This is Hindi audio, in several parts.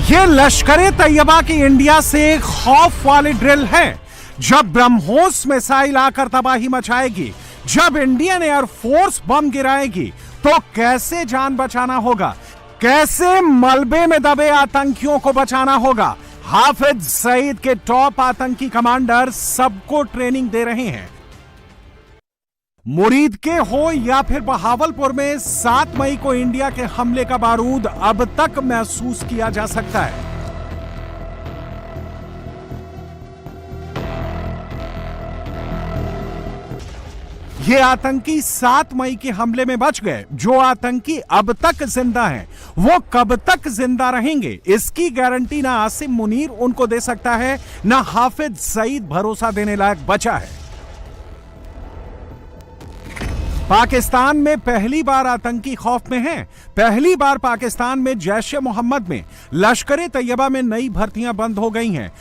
ये लश्कर तैयबा की इंडिया से खौफ वाली ड्रिल है। जब ब्रह्मोस मिसाइल आकर तबाही मचाएगी, जब इंडियन एयरफोर्स बम गिराएगी, तो कैसे जान बचाना होगा, कैसे मलबे में दबे आतंकियों को बचाना होगा। हाफिज सईद के टॉप आतंकी कमांडर सबको ट्रेनिंग दे रहे हैं। मुरीद के हो या फिर बहावलपुर में 7 मई को इंडिया के हमले का बारूद अब तक महसूस किया जा सकता है। ये आतंकी 7 मई के हमले में बच गए। जो आतंकी अब तक जिंदा हैं, वो कब तक जिंदा रहेंगे, इसकी गारंटी ना आसिम मुनीर उनको दे सकता है, ना हाफिज सईद भरोसा देने लायक बचा है। पाकिस्तान में पहली बार आतंकी खौफ में हैं। पहली बार पाकिस्तान में जैश-ए-मोहम्मद में, लश्कर तैयबा में नई भर्तियां बंद हो गई हैं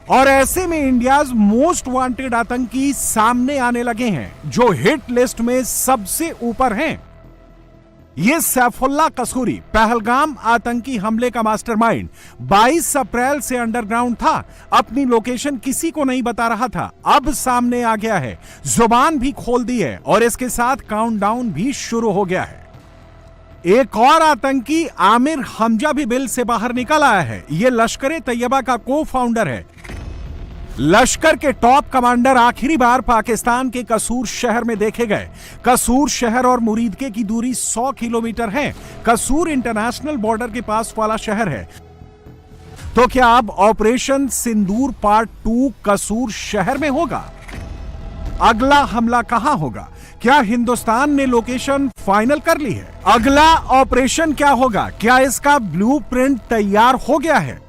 और ऐसे में इंडियाज मोस्ट वांटेड आतंकी सामने आने लगे हैं, जो हिट लिस्ट में सबसे ऊपर हैं। ये सैफुल्लाह कसूरी, पहलगाम आतंकी हमले का मास्टरमाइंड, 22 अप्रैल से अंडरग्राउंड था। अपनी लोकेशन किसी को नहीं बता रहा था, अब सामने आ गया है, जुबान भी खोल दी है और इसके साथ काउंटडाउन भी शुरू हो गया है। एक और आतंकी आमिर हमजा भी बिल से बाहर निकल आया है। यह लश्कर तैयबा का को फाउंडर है। लश्कर के टॉप कमांडर आखिरी बार पाकिस्तान के कसूर शहर में देखे गए। कसूर शहर और मुरीदके की दूरी 100 किलोमीटर है। कसूर इंटरनेशनल बॉर्डर के पास वाला शहर है। तो क्या अब ऑपरेशन सिंदूर पार्ट 2 कसूर शहर में होगा? अगला हमला कहां होगा? क्या हिंदुस्तान ने लोकेशन फाइनल कर ली है? अगला ऑपरेशन क्या होगा? क्या इसका ब्लूप्रिंट तैयार हो गया है?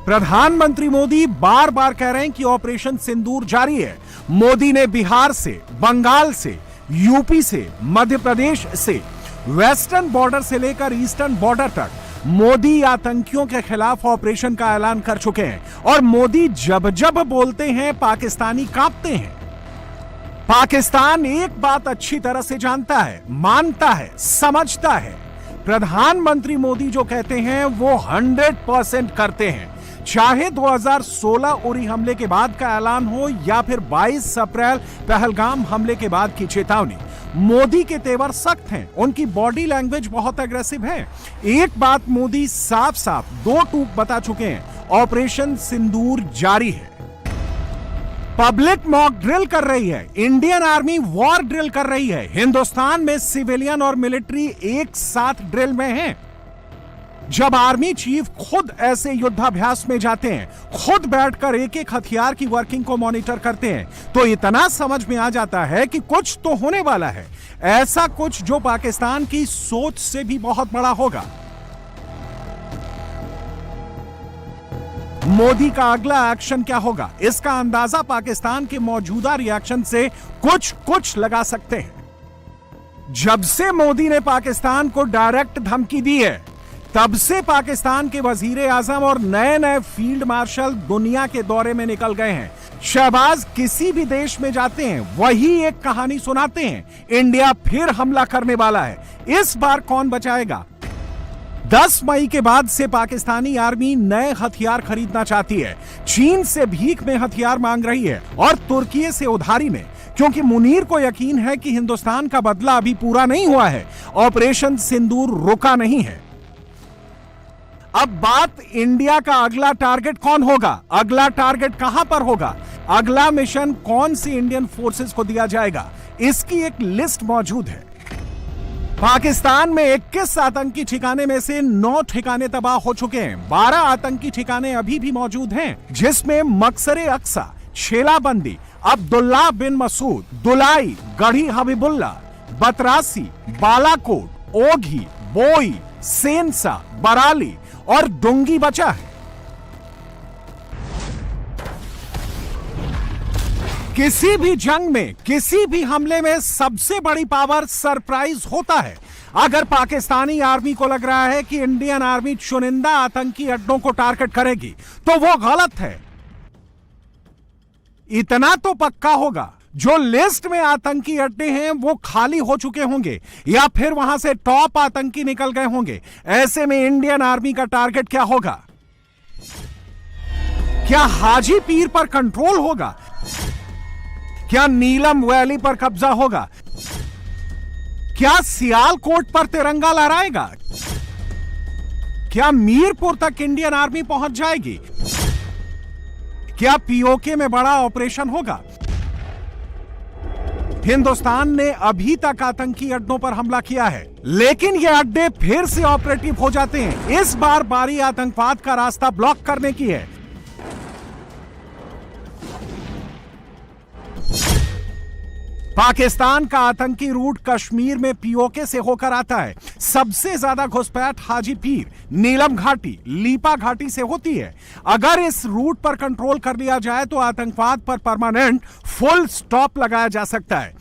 प्रधानमंत्री मोदी बार बार कह रहे हैं कि ऑपरेशन सिंदूर जारी है। मोदी ने बिहार से, बंगाल से, यूपी से, मध्य प्रदेश से, वेस्टर्न बॉर्डर से लेकर ईस्टर्न बॉर्डर तक मोदी आतंकियों के खिलाफ ऑपरेशन का ऐलान कर चुके हैं। और मोदी जब जब बोलते हैं, पाकिस्तानी कांपते हैं। पाकिस्तान एक बात अच्छी तरह से जानता है, मानता है, समझता है। प्रधानमंत्री मोदी जो कहते हैं वो 100% करते हैं। चाहे 2016 उरी हमले के बाद का ऐलान हो या फिर 22 अप्रैल पहलगाम हमले के बाद की चेतावनी, मोदी के तेवर सख्त हैं। उनकी बॉडी लैंग्वेज बहुत एग्रेसिव है। एक बात मोदी साफ साफ 2 टूक बता चुके हैं, ऑपरेशन सिंदूर जारी है। पब्लिक मॉक ड्रिल कर रही है, इंडियन आर्मी वॉर ड्रिल कर रही है। हिंदुस्तान में सिविलियन और मिलिट्री एक साथ ड्रिल में हैं। जब आर्मी चीफ खुद ऐसे युद्धाभ्यास में जाते हैं, खुद बैठकर एक एक हथियार की वर्किंग को मॉनिटर करते हैं, तो इतना समझ में आ जाता है कि कुछ तो होने वाला है। ऐसा कुछ जो पाकिस्तान की सोच से भी बहुत बड़ा होगा। मोदी का अगला एक्शन क्या होगा, इसका अंदाजा पाकिस्तान के मौजूदा रिएक्शन से कुछ लगा सकते हैं। जब से मोदी ने पाकिस्तान को डायरेक्ट धमकी दी है, तब से पाकिस्तान के वजीर आजम और नए नए फील्ड मार्शल दुनिया के दौरे में निकल गए हैं। शहबाज किसी भी देश में जाते हैं, वही एक कहानी सुनाते हैं, इंडिया फिर हमला करने वाला है। इस बार कौन बचाएगा? 10 मई के बाद से पाकिस्तानी आर्मी नए हथियार खरीदना चाहती है। चीन से भीख में हथियार मांग रही है और तुर्की से उधारी में, क्योंकि मुनीर को यकीन है कि हिंदुस्तान का बदला अभी पूरा नहीं हुआ है, ऑपरेशन सिंदूर रुका नहीं है। अब बात इंडिया का अगला टारगेट कौन होगा, अगला टारगेट कहां पर होगा, अगला मिशन कौन सी इंडियन फोर्सेस को दिया जाएगा, इसकी एक लिस्ट मौजूद है। पाकिस्तान में 21 आतंकी ठिकाने में से 9 ठिकाने तबाह हो चुके हैं। 12 आतंकी ठिकाने अभी भी मौजूद हैं, जिसमें मकसरे अक्सा, छेलाबंदी, अब्दुल्ला बिन मसूद, दुलाई, गढ़ी हबीबुल्ला, बतरासी, बालाकोट, ओघी, बोई, सेंसा, बराली और डोंगी बचा है। किसी भी जंग में, किसी भी हमले में सबसे बड़ी पावर सरप्राइज होता है। अगर पाकिस्तानी आर्मी को लग रहा है कि इंडियन आर्मी चुनिंदा आतंकी अड्डों को टारगेट करेगी, तो वो गलत है। इतना तो पक्का होगा, जो लिस्ट में आतंकी अड्डे हैं वो खाली हो चुके होंगे या फिर वहां से टॉप आतंकी निकल गए होंगे। ऐसे में इंडियन आर्मी का टारगेट क्या होगा? क्या हाजी पीर पर कंट्रोल होगा? क्या नीलम वैली पर कब्जा होगा? क्या सियालकोट पर तिरंगा लहराएगा? क्या मीरपुर तक इंडियन आर्मी पहुंच जाएगी? क्या पीओके में बड़ा ऑपरेशन होगा? हिंदुस्तान ने अभी तक आतंकी अड्डों पर हमला किया है, लेकिन ये अड्डे फिर से ऑपरेटिव हो जाते हैं। इस बार बारी आतंकवाद का रास्ता ब्लॉक करने की है। पाकिस्तान का आतंकी रूट कश्मीर में पीओके से होकर आता है। सबसे ज्यादा घुसपैठ हाजी पीर, नीलम घाटी, लीपा घाटी से होती है। अगर इस रूट पर कंट्रोल कर लिया जाए तो आतंकवाद पर परमानेंट फुल स्टॉप लगाया जा सकता है।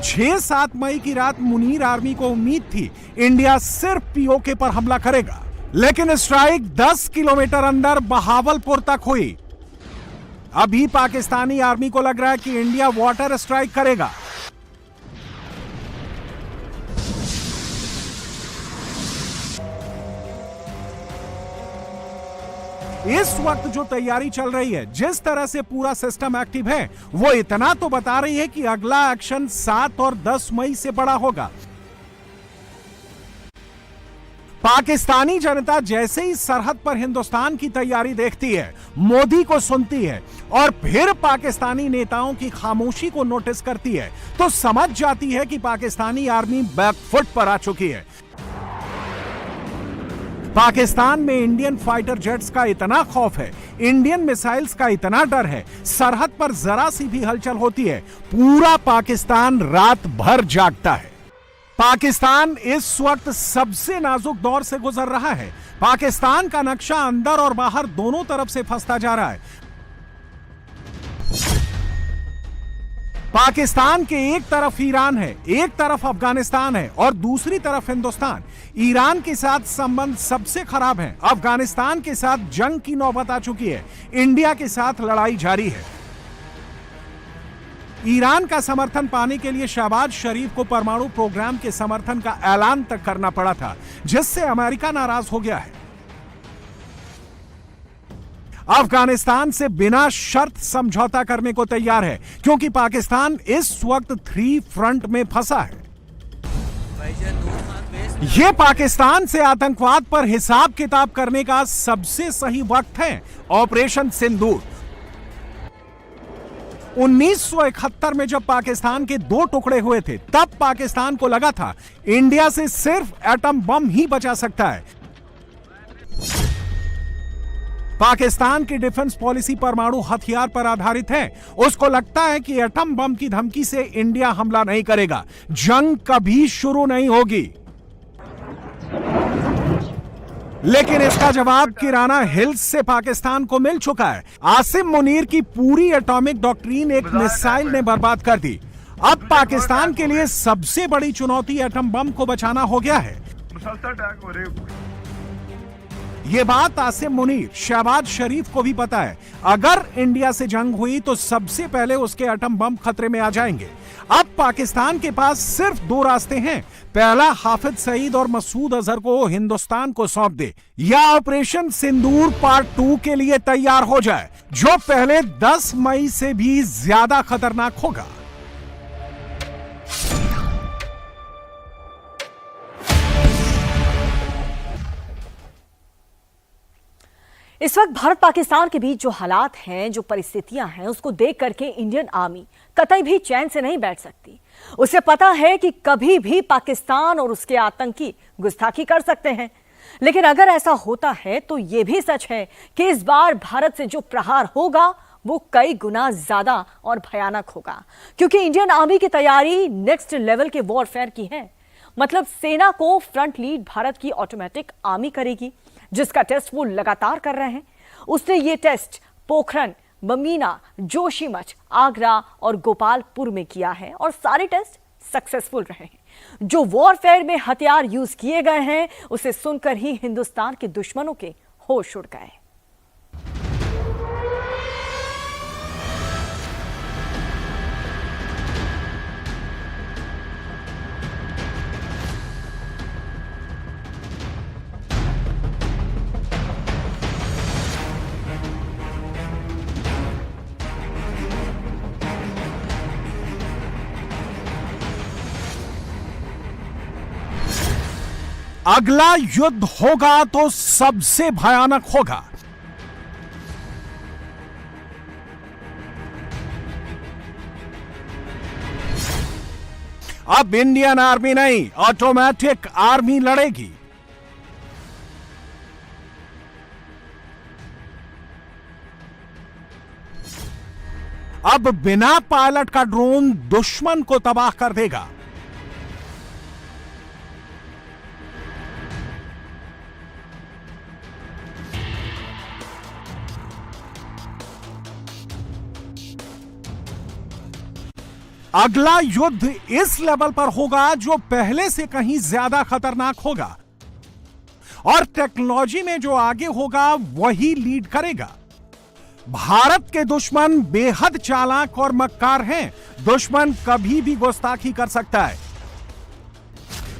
6-7 मई की रात मुनीर आर्मी को उम्मीद थी इंडिया सिर्फ पीओके पर हमला करेगा, लेकिन स्ट्राइक 10 किलोमीटर अंदर बहावलपुर तक हुई। अभी पाकिस्तानी आर्मी को लग रहा है कि इंडिया वाटर स्ट्राइक करेगा। इस वक्त जो तैयारी चल रही है, जिस तरह से पूरा सिस्टम एक्टिव है, वो इतना तो बता रही है कि अगला एक्शन 7 और 10 मई से बड़ा होगा। पाकिस्तानी जनता जैसे ही सरहद पर हिंदुस्तान की तैयारी देखती है, मोदी को सुनती है और फिर पाकिस्तानी नेताओं की खामोशी को नोटिस करती है, तो समझ जाती है कि पाकिस्तानी आर्मी बैकफुट पर आ चुकी है। पाकिस्तान में इंडियन फाइटर जेट्स का इतना खौफ है, इंडियन मिसाइल्स का इतना डर है, सरहद पर जरा सी भी हलचल होती है, पूरा पाकिस्तान रात भर जागता है। पाकिस्तान इस वक्त सबसे नाजुक दौर से गुजर रहा है। पाकिस्तान का नक्शा अंदर और बाहर दोनों तरफ से फंसता जा रहा है। पाकिस्तान के एक तरफ ईरान है, एक तरफ अफगानिस्तान है और दूसरी तरफ हिंदुस्तान। ईरान के साथ संबंध सबसे खराब है, अफगानिस्तान के साथ जंग की नौबत आ चुकी है, इंडिया के साथ लड़ाई जारी है। ईरान का समर्थन पाने के लिए शहबाज शरीफ को परमाणु प्रोग्राम के समर्थन का ऐलान तक करना पड़ा था, जिससे अमेरिका नाराज हो गया है। अफगानिस्तान से बिना शर्त समझौता करने को तैयार है, क्योंकि पाकिस्तान इस वक्त 3 फ्रंट में फंसा है। यह पाकिस्तान से आतंकवाद पर हिसाब किताब करने का सबसे सही वक्त है। ऑपरेशन सिंदूर 1971 में जब पाकिस्तान के 2 टुकड़े हुए थे, तब पाकिस्तान को लगा था इंडिया से सिर्फ एटम बम ही बचा सकता है। पाकिस्तान की डिफेंस पॉलिसी परमाणु हथियार पर आधारित है। उसको लगता है कि एटम बम की धमकी से इंडिया हमला नहीं करेगा, जंग कभी शुरू नहीं होगी। लेकिन इसका जवाब किराना हिल्स से पाकिस्तान को मिल चुका है। आसिम मुनीर की पूरी एटॉमिक डॉक्ट्रिन एक मिसाइल ने बर्बाद कर दी। अब पाकिस्तान के लिए सबसे बड़ी चुनौती एटम बम को बचाना हो गया है। यह बात आसिम मुनीर, शहबाज शरीफ को भी पता है। अगर इंडिया से जंग हुई तो सबसे पहले उसके एटम बम खतरे में आ जाएंगे। अब पाकिस्तान के पास सिर्फ 2 रास्ते हैं। पहला, हाफिज सईद और मसूद अजहर को हिंदुस्तान को सौंप दे, या ऑपरेशन सिंदूर पार्ट 2 के लिए तैयार हो जाए, जो पहले 10 मई से भी ज्यादा खतरनाक होगा। इस वक्त भारत पाकिस्तान के बीच जो हालात हैं, जो परिस्थितियां हैं, उसको देख करके इंडियन आर्मी कतई भी चैन से नहीं बैठ सकती। उसे पता है कि कभी भी पाकिस्तान और उसके आतंकी गुस्ताखी कर सकते हैं। लेकिन अगर ऐसा होता है तो यह भी सच है कि इस बार भारत से जो प्रहार होगा वो कई गुना ज्यादा और भयानक होगा, क्योंकि इंडियन आर्मी की तैयारी नेक्स्ट लेवल के वॉरफेयर की है। मतलब सेना को फ्रंट लीड भारत की ऑटोमेटिक आर्मी करेगी, जिसका टेस्ट वो लगातार कर रहे हैं। उसने ये टेस्ट पोखरण, बमीना, जोशीमठ, आगरा और गोपालपुर में किया है और सारे टेस्ट सक्सेसफुल रहे हैं। जो वॉरफेयर में हथियार यूज किए गए हैं, उसे सुनकर ही हिंदुस्तान के दुश्मनों के होश उड़ गए। अगला युद्ध होगा तो सबसे भयानक होगा। अब इंडियन आर्मी नहीं, ऑटोमेटिक आर्मी लड़ेगी। अब बिना पायलट का ड्रोन दुश्मन को तबाह कर देगा। अगला युद्ध इस लेवल पर होगा जो पहले से कहीं ज्यादा खतरनाक होगा, और टेक्नोलॉजी में जो आगे होगा वही लीड करेगा। भारत के दुश्मन बेहद चालाक और मक्कार हैं। दुश्मन कभी भी गुस्ताखी कर सकता है।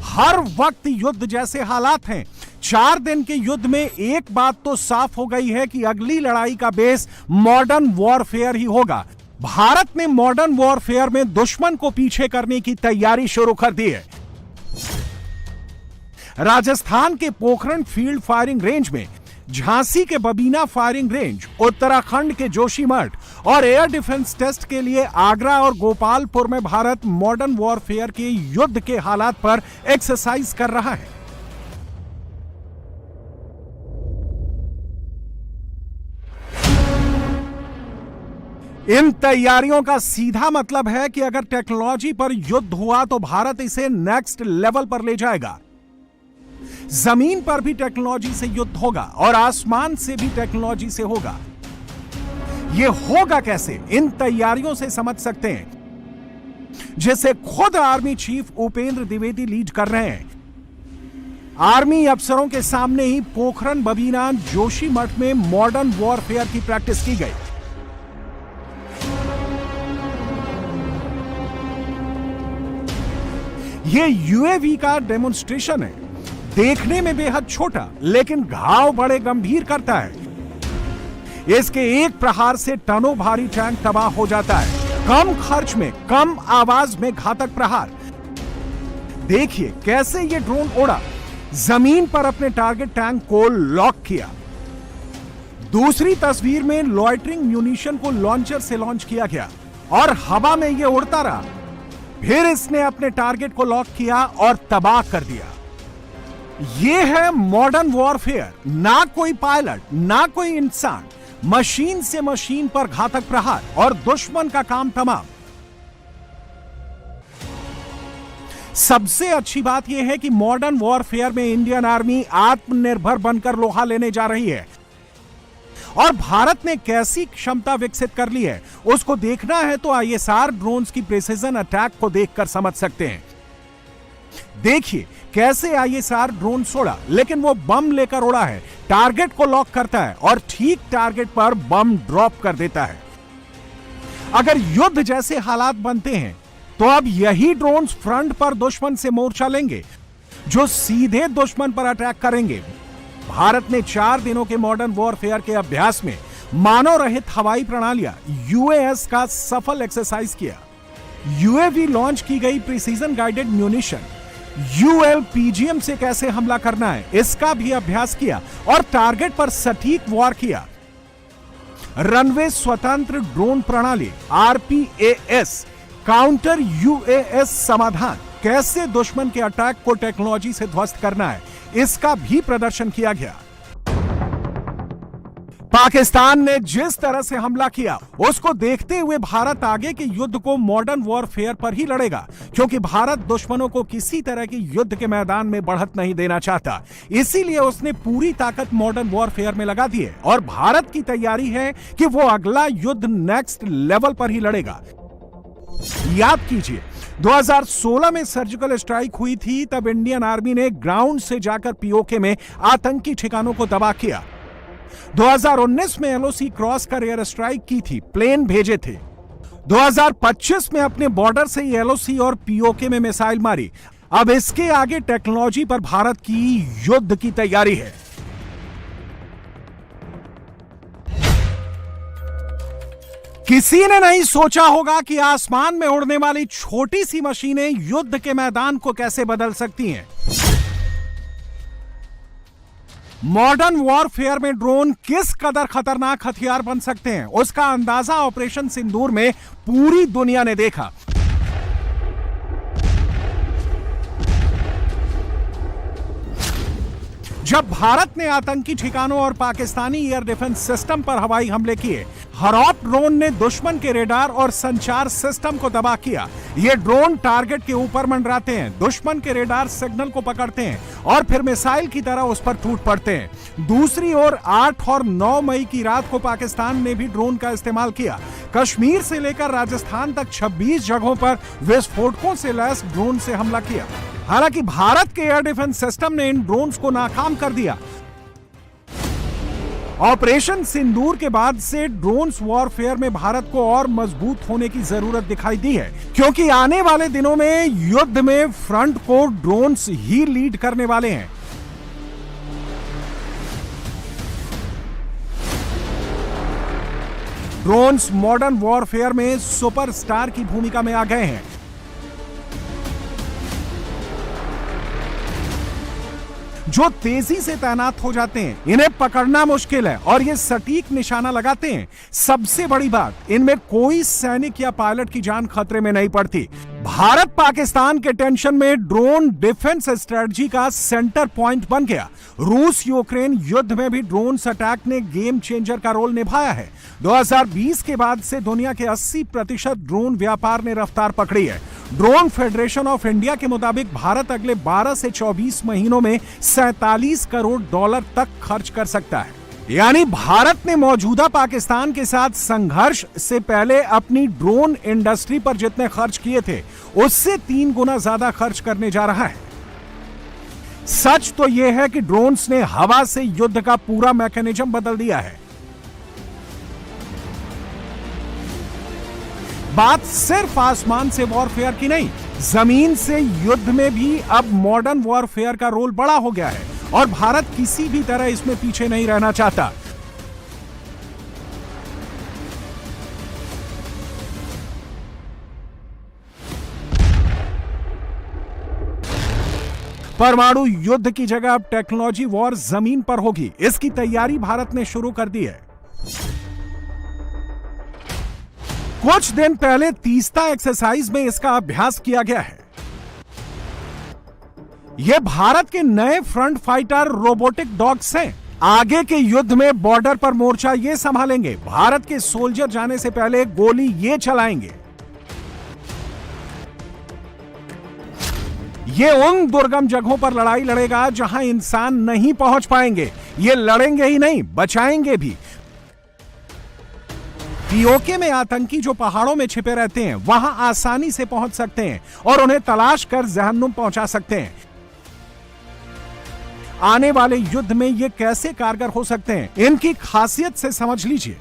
हर वक्त युद्ध जैसे हालात हैं। 4 दिन के युद्ध में एक बात तो साफ हो गई है कि अगली लड़ाई का बेस मॉडर्न वॉरफेयर ही होगा। भारत ने मॉडर्न वॉरफेयर में दुश्मन को पीछे करने की तैयारी शुरू कर दी है। राजस्थान के पोखरण फील्ड फायरिंग रेंज में, झांसी के बबीना फायरिंग रेंज, उत्तराखंड के जोशीमठ और एयर डिफेंस टेस्ट के लिए आगरा और गोपालपुर में भारत मॉडर्न वॉरफेयर के युद्ध के हालात पर एक्सरसाइज कर रहा है। इन तैयारियों का सीधा मतलब है कि अगर टेक्नोलॉजी पर युद्ध हुआ तो भारत इसे नेक्स्ट लेवल पर ले जाएगा। जमीन पर भी टेक्नोलॉजी से युद्ध होगा और आसमान से भी टेक्नोलॉजी से होगा। यह होगा कैसे, इन तैयारियों से समझ सकते हैं, जिसे खुद army chief Upendra Dwivedi lead कर रहे हैं। आर्मी अफसरों के सामने ही पोखरण बबीना जोशीमठ में मॉडर्न वॉरफेयर की प्रैक्टिस की गई। यह यूएवी का डेमोन्स्ट्रेशन है। देखने में बेहद छोटा, लेकिन घाव बड़े गंभीर करता है। इसके एक प्रहार से टनों भारी टैंक तबाह हो जाता है। कम खर्च में, कम आवाज में घातक प्रहार। देखिए कैसे यह ड्रोन उड़ा, जमीन पर अपने टारगेट टैंक को लॉक किया। दूसरी तस्वीर में लॉइटरिंग म्यूनिशन को लॉन्चर से लॉन्च किया गया और हवा में यह उड़ता रहा। फिर इसने अपने टारगेट को लॉक किया और तबाह कर दिया। यह है मॉडर्न वॉरफेयर। ना कोई पायलट, ना कोई इंसान, मशीन से मशीन पर घातक प्रहार और दुश्मन का काम तमाम। सबसे अच्छी बात यह है कि मॉडर्न वॉरफेयर में इंडियन आर्मी आत्मनिर्भर बनकर लोहा लेने जा रही है। और भारत ने कैसी क्षमता विकसित कर ली है, उसको देखना है तो आईएसआर ड्रोन्स की प्रिसिजन अटैक को देखकर समझ सकते हैं। देखिए कैसे आईएसआर ड्रोन उड़ा, लेकिन वो बम लेकर उड़ा है। टारगेट को लॉक करता है और ठीक टारगेट पर बम ड्रॉप कर देता है। अगर युद्ध जैसे हालात बनते हैं तो अब यही ड्रोन्स फ्रंट पर दुश्मन से मोर्चा लेंगे, जो सीधे दुश्मन पर अटैक करेंगे। भारत ने 4 दिनों के मॉडर्न वॉरफेयर के अभ्यास में मानव रहित हवाई प्रणालियां यूएएस का सफल एक्सरसाइज किया। यूएवी लॉन्च की गई प्रिसीजन गाइडेड म्यूनिशन यूएलपीजीएम से कैसे हमला करना है, इसका भी अभ्यास किया और टारगेट पर सटीक वार किया। रनवे स्वतंत्र ड्रोन प्रणाली आरपीएएस, काउंटर यूएएस समाधान, कैसे दुश्मन के अटैक को टेक्नोलॉजी से ध्वस्त करना है, इसका भी प्रदर्शन किया गया। पाकिस्तान ने जिस तरह से हमला किया, उसको देखते हुए भारत आगे के युद्ध को मॉडर्न वॉरफेयर पर ही लड़ेगा, क्योंकि भारत दुश्मनों को किसी तरह की युद्ध के मैदान में बढ़त नहीं देना चाहता। इसीलिए उसने पूरी ताकत मॉडर्न वॉरफेयर में लगा दी है और भारत की तैयारी है कि वो अगला युद्ध नेक्स्ट लेवल पर ही लड़ेगा। याद कीजिए 2016 में सर्जिकल स्ट्राइक हुई थी, तब इंडियन आर्मी ने ग्राउंड से जाकर पीओके में आतंकी ठिकानों को तबाह किया। 2019 में एलओसी क्रॉस कर एयर स्ट्राइक की थी, प्लेन भेजे थे। 2025 में अपने बॉर्डर से ही एलओसी और पीओके में मिसाइल मारी। अब इसके आगे टेक्नोलॉजी पर भारत की युद्ध की तैयारी है। किसी ने नहीं सोचा होगा कि आसमान में उड़ने वाली छोटी सी मशीनें युद्ध के मैदान को कैसे बदल सकती हैं। मॉडर्न वॉरफेयर में ड्रोन किस कदर खतरनाक हथियार बन सकते हैं, उसका अंदाजा ऑपरेशन सिंदूर में पूरी दुनिया ने देखा। जब भारत ने आतंकी ठिकानों और पाकिस्तानी एयर डिफेंस सिस्टम पर हवाई हमले किए, हरॉप ड्रोन ने दुश्मन के रेडार और संचार सिस्टम को तबाह किया। ये ड्रोन टारगेट के ऊपर मंडराते हैं, दुश्मन के रेडार सिग्नल को पकड़ते हैं और फिर मिसाइल की तरह उस पर टूट पड़ते हैं। दूसरी ओर 8 और 9 मई की रात को पाकिस्तान ने भी ड्रोन का इस्तेमाल किया। कश्मीर से लेकर राजस्थान तक 26 जगहों पर विस्फोटकों से लैस ड्रोन से हमला किया। हालांकि भारत के एयर डिफेंस सिस्टम ने इन ड्रोन्स को नाकाम कर दिया। ऑपरेशन सिंदूर के बाद से ड्रोन्स वॉरफेयर में भारत को और मजबूत होने की जरूरत दिखाई दी है, क्योंकि आने वाले दिनों में युद्ध में फ्रंट को ड्रोन्स ही लीड करने वाले हैं। ड्रोन्स मॉडर्न वॉरफेयर में सुपरस्टार की भूमिका में आ गए हैं। जो तेजी से तैनात हो जाते हैं, इन्हें पकड़ना मुश्किल है और ये सटीक निशाना लगाते हैं। सबसे बड़ी बात, इनमें कोई सैनिक या पायलट की जान खतरे में नहीं पड़ती। भारत पाकिस्तान के टेंशन में ड्रोन डिफेंस स्ट्रेटजी का सेंटर पॉइंट बन गया। रूस यूक्रेन युद्ध में भी ड्रोन्स अटैक ने गेम चेंजर का रोल निभाया है। 2020 के बाद से दुनिया के 80% ड्रोन व्यापार ने रफ्तार पकड़ी है। ड्रोन फेडरेशन ऑफ इंडिया के मुताबिक भारत अगले 12 से 24 महीनों में $47 करोड़ तक खर्च कर सकता है। यानी भारत ने मौजूदा पाकिस्तान के साथ संघर्ष से पहले अपनी ड्रोन इंडस्ट्री पर जितने खर्च किए थे, उससे 3 गुना ज्यादा खर्च करने जा रहा है। सच तो यह है कि ड्रोन्स ने हवा से युद्ध का पूरा मैकेनिज्म बदल दिया है। बात सिर्फ आसमान से वॉरफेयर की नहीं, जमीन से युद्ध में भी अब मॉडर्न वॉरफेयर का रोल बड़ा हो गया है और भारत किसी भी तरह इसमें पीछे नहीं रहना चाहता। परमाणु युद्ध की जगह अब टेक्नोलॉजी वॉर जमीन पर होगी। इसकी तैयारी भारत ने शुरू कर दी है। कुछ दिन पहले तीस्ता एक्सरसाइज में इसका अभ्यास किया गया है। यह भारत के नए फ्रंट फाइटर रोबोटिक डॉग्स हैं। आगे के युद्ध में बॉर्डर पर मोर्चा ये संभालेंगे। भारत के सोल्जर जाने से पहले गोली ये चलाएंगे। ये उन दुर्गम जगहों पर लड़ाई लड़ेगा जहां इंसान नहीं पहुंच पाएंगे। ये लड़ेंगे ही नहीं, बचाएंगे भी। पीओके में आतंकी जो पहाड़ों में छिपे रहते हैं, वहां आसानी से पहुंच सकते हैं और उन्हें तलाश कर जहन्नुम पहुंचा सकते हैं। आने वाले युद्ध में ये कैसे कारगर हो सकते हैं, इनकी खासियत से समझ लीजिए।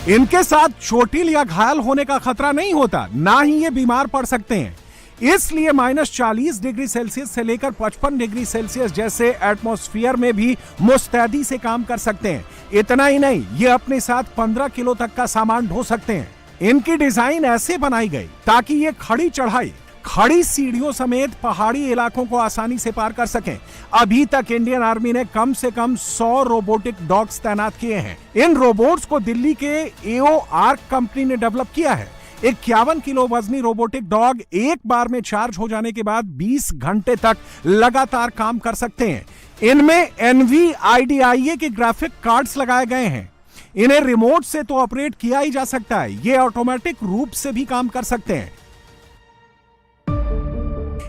इनके साथ चोटिल या घायल होने का खतरा नहीं होता, ना ही ये बीमार पड़ सकते हैं। इसलिए -40 डिग्री सेल्सियस से लेकर 55 डिग्री सेल्सियस जैसे एटमॉस्फेयर में भी मुस्तैदी से काम कर सकते हैं। इतना ही नहीं, ये अपने साथ 15 किलो तक का सामान ढो सकते हैं। इनकी डिजाइन ऐसे बनाई गई ताकि ये खड़ी चढ़ाई, खड़ी सीढ़ियों समेत पहाड़ी इलाकों को आसानी से पार कर सकें। अभी तक इंडियन आर्मी ने कम से कम 100 रोबोटिक डॉग्स तैनात किए हैं। इन रोबोट्स को दिल्ली के एओ आर्क कंपनी ने डेवलप किया है। 51 किलो वजनी रोबोटिक डॉग एक बार में चार्ज हो जाने के बाद 20 घंटे तक लगातार काम कर सकते हैं। इनमें NVIDIA के ग्राफिक कार्ड्स लगाए गए हैं। इन्हें रिमोट से तो ऑपरेट किया ही जा सकता है, ये ऑटोमेटिक रूप से भी काम कर सकते हैं।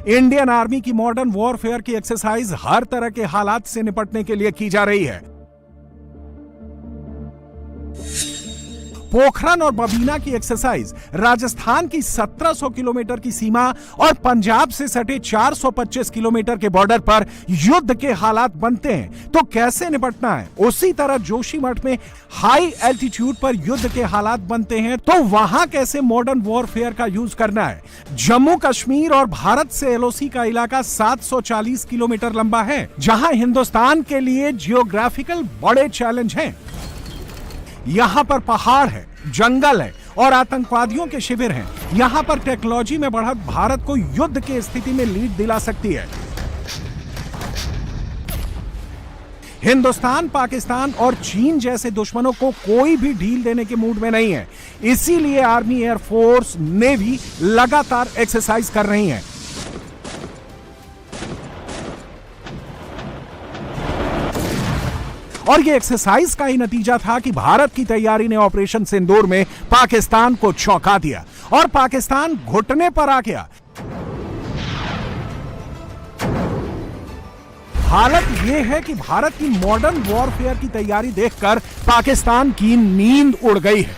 इंडियन आर्मी की मॉडर्न वॉरफेयर की एक्सरसाइज हर तरह के हालात से निपटने के लिए की जा रही है। पोखरन और बबीना की एक्सरसाइज राजस्थान की 1700 किलोमीटर की सीमा और पंजाब से सटे 425 किलोमीटर के बॉर्डर पर युद्ध के हालात बनते हैं तो कैसे निपटना है, उसी तरह जोशीमठ में हाई एल्टीट्यूड पर युद्ध के हालात बनते हैं तो वहां कैसे मॉडर्न वॉरफेयर का यूज करना है। जम्मू कश्मीर और भारत से एलओसी का इलाका 740 किलोमीटर लंबा है, जहां हिंदुस्तान के लिए जियोग्राफिकल बड़े चैलेंज हैं। यहां पर पहाड़ है, जंगल है और आतंकवादियों के शिविर हैं। यहां पर टेक्नोलॉजी में बढ़त भारत को युद्ध की स्थिति में लीड दिला सकती है। हिंदुस्तान, पाकिस्तान और चीन जैसे दुश्मनों को कोई भी ढील देने के मूड में नहीं है। इसीलिए आर्मी, एयरफोर्स, नेवी लगातार एक्सरसाइज कर रही हैं। और ये एक्सरसाइज का ही नतीजा था कि भारत की तैयारी ने ऑपरेशन सिंदूर में पाकिस्तान को चौंका दिया और पाकिस्तान घुटने पर आ गया। हालत यह है कि भारत की मॉडर्न वॉरफेयर की तैयारी देखकर पाकिस्तान की नींद उड़ गई है।